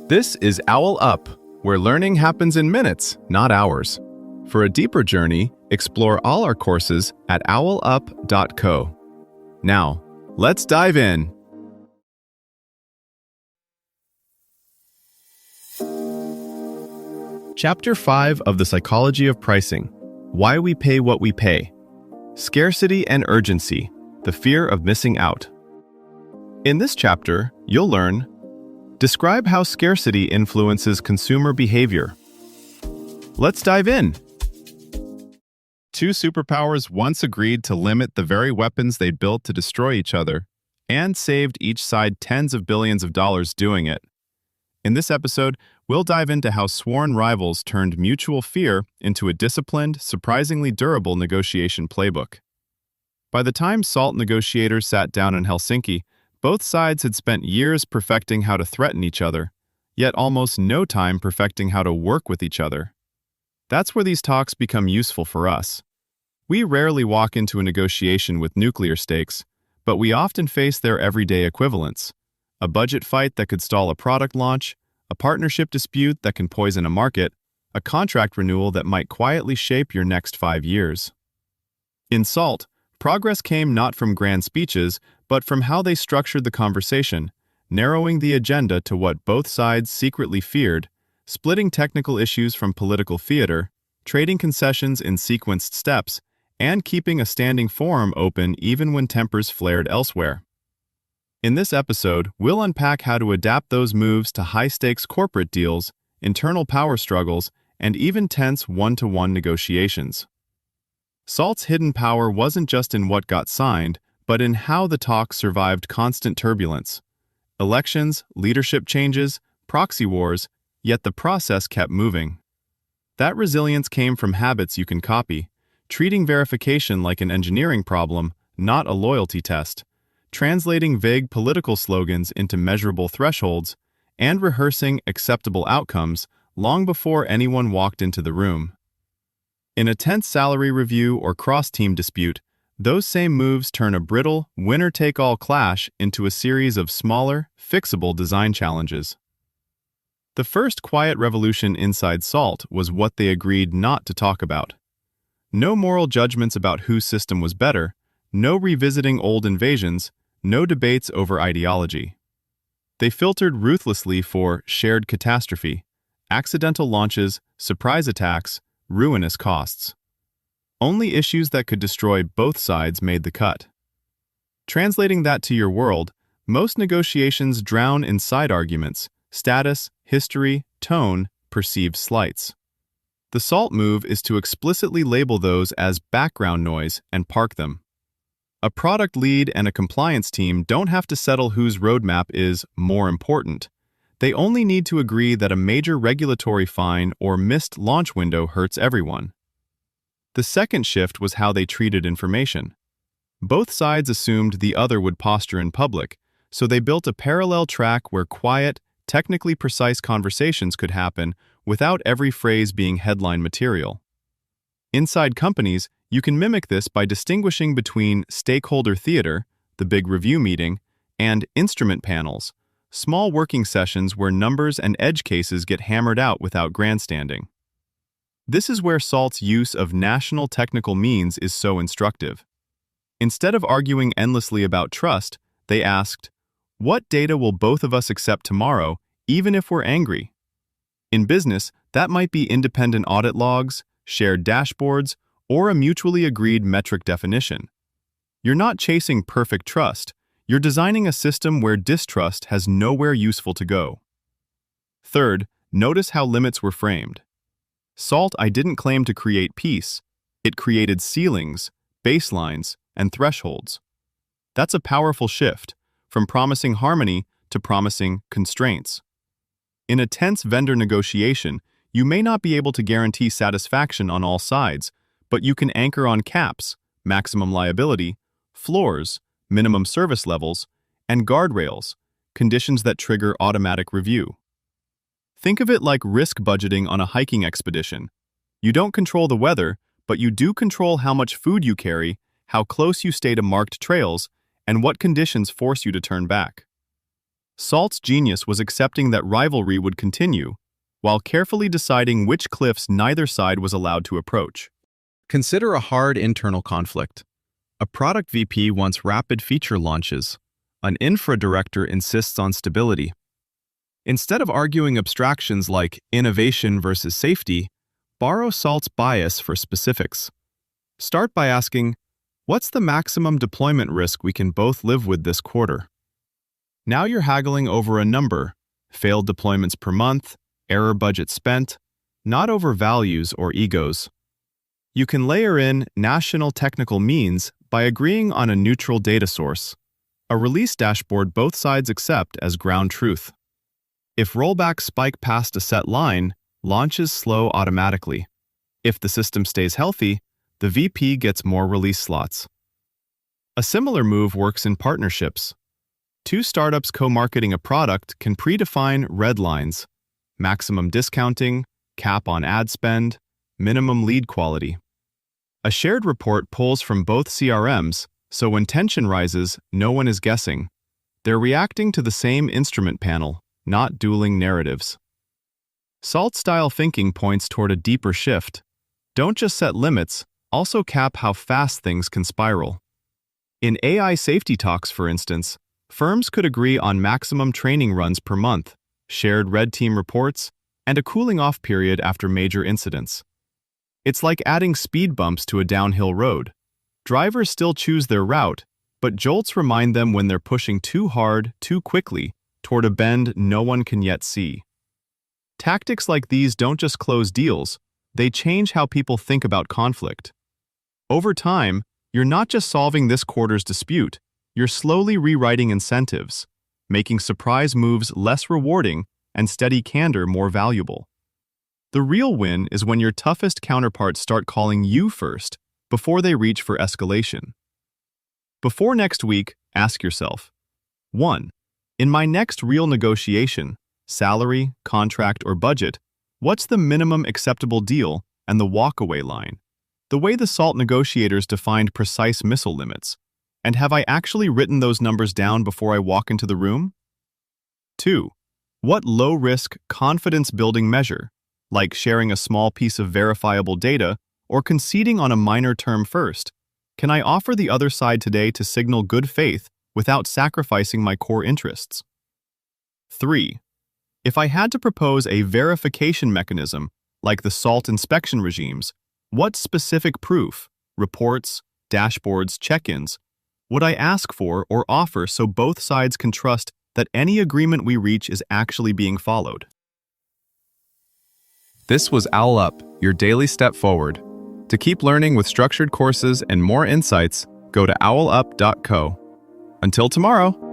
This is OwlUp, where learning happens in minutes, not hours. For a deeper journey, explore all our courses at owlup.co. Now, let's dive in. Chapter 5 of The Psychology of Pricing: Why We Pay What We Pay. Scarcity and Urgency: The Fear of Missing Out. In this chapter, you'll learn: describe how scarcity influences consumer behavior. Let's dive in. Two superpowers once agreed to limit the very weapons they'd built to destroy each other, and saved each side tens of billions of dollars doing it. In this episode, we'll dive into how sworn rivals turned mutual fear into a disciplined, surprisingly durable negotiation playbook. By the time SALT negotiators sat down in Helsinki, both sides had spent years perfecting how to threaten each other, yet almost no time perfecting how to work with each other. That's where these talks become useful for us. We rarely walk into a negotiation with nuclear stakes, but we often face their everyday equivalents: a budget fight that could stall a product launch, a partnership dispute that can poison a market, a contract renewal that might quietly shape your next 5 years. In SALT, progress came not from grand speeches, but from how they structured the conversation, narrowing the agenda to what both sides secretly feared, splitting technical issues from political theater, trading concessions in sequenced steps, and keeping a standing forum open even when tempers flared elsewhere. In this episode, we'll unpack how to adapt those moves to high-stakes corporate deals, internal power struggles, and even tense one-to-one negotiations. SALT's hidden power wasn't just in what got signed, but in how the talks survived constant turbulence. Elections, leadership changes, proxy wars, yet the process kept moving. That resilience came from habits you can copy, treating verification like an engineering problem, not a loyalty test, translating vague political slogans into measurable thresholds, and rehearsing acceptable outcomes long before anyone walked into the room. In a tense salary review or cross-team dispute, those same moves turn a brittle, winner-take-all clash into a series of smaller, fixable design challenges. The first quiet revolution inside SALT was what they agreed not to talk about. No moral judgments about whose system was better, no revisiting old invasions, no debates over ideology. They filtered ruthlessly for shared catastrophe, accidental launches, surprise attacks, ruinous costs. Only issues that could destroy both sides made the cut. Translating that to your world, most negotiations drown in side arguments, status, history, tone, perceived slights. The SALT move is to explicitly label those as background noise and park them. A product lead and a compliance team don't have to settle whose roadmap is more important. They only need to agree that a major regulatory fine or missed launch window hurts everyone. The second shift was how they treated information. Both sides assumed the other would posture in public, so they built a parallel track where quiet, technically precise conversations could happen without every phrase being headline material. Inside companies, you can mimic this by distinguishing between stakeholder theater, the big review meeting, and instrument panels, small working sessions where numbers and edge cases get hammered out without grandstanding. This is where SALT's use of national technical means is so instructive. Instead of arguing endlessly about trust, they asked, "What data will both of us accept tomorrow, even if we're angry?" In business, that might be independent audit logs, shared dashboards, or a mutually agreed metric definition. You're not chasing perfect trust, you're designing a system where distrust has nowhere useful to go. Third, notice how limits were framed. SALT didn't claim to create peace, it created ceilings, baselines, and thresholds. That's a powerful shift, from promising harmony to promising constraints. In a tense vendor negotiation, you may not be able to guarantee satisfaction on all sides, but you can anchor on caps, maximum liability, floors, minimum service levels, and guardrails, conditions that trigger automatic review. Think of it like risk budgeting on a hiking expedition. You don't control the weather, but you do control how much food you carry, how close you stay to marked trails, and what conditions force you to turn back. Salt's genius was accepting that rivalry would continue, while carefully deciding which cliffs neither side was allowed to approach. Consider a hard internal conflict. A product VP wants rapid feature launches. An infra director insists on stability. Instead of arguing abstractions like innovation versus safety, borrow Salt's bias for specifics. Start by asking, what's the maximum deployment risk we can both live with this quarter? Now you're haggling over a number, failed deployments per month, error budget spent, not over values or egos. You can layer in national technical means by agreeing on a neutral data source, a release dashboard both sides accept as ground truth. If rollbacks spike past a set line, launches slow automatically. If the system stays healthy, the VP gets more release slots. A similar move works in partnerships. Two startups co-marketing a product can predefine red lines: maximum discounting, cap on ad spend, minimum lead quality. A shared report pulls from both CRMs, so when tension rises, no one is guessing. They're reacting to the same instrument panel, not dueling narratives. Salt-style thinking points toward a deeper shift. Don't just set limits, also cap how fast things can spiral. In AI safety talks, for instance, firms could agree on maximum training runs per month, shared red team reports, and a cooling-off period after major incidents. It's like adding speed bumps to a downhill road. Drivers still choose their route, but jolts remind them when they're pushing too hard, too quickly, toward a bend no one can yet see. Tactics like these don't just close deals, they change how people think about conflict. Over time, you're not just solving this quarter's dispute, you're slowly rewriting incentives, making surprise moves less rewarding and steady candor more valuable. The real win is when your toughest counterparts start calling you first before they reach for escalation. Before next week, ask yourself, 1. In my next real negotiation, salary, contract, or budget, what's the minimum acceptable deal and the walkaway line? The way the SALT negotiators defined precise missile limits. And have I actually written those numbers down before I walk into the room? 2. What low-risk, confidence-building measure, like sharing a small piece of verifiable data or conceding on a minor term first, can I offer the other side today to signal good faith without sacrificing my core interests? 3. If I had to propose a verification mechanism, like the SALT inspection regimes, what specific proof, reports, dashboards, check-ins, would I ask for or offer so both sides can trust that any agreement we reach is actually being followed? This was OwlUp, your daily step forward. To keep learning with structured courses and more insights, go to owlup.co. Until tomorrow!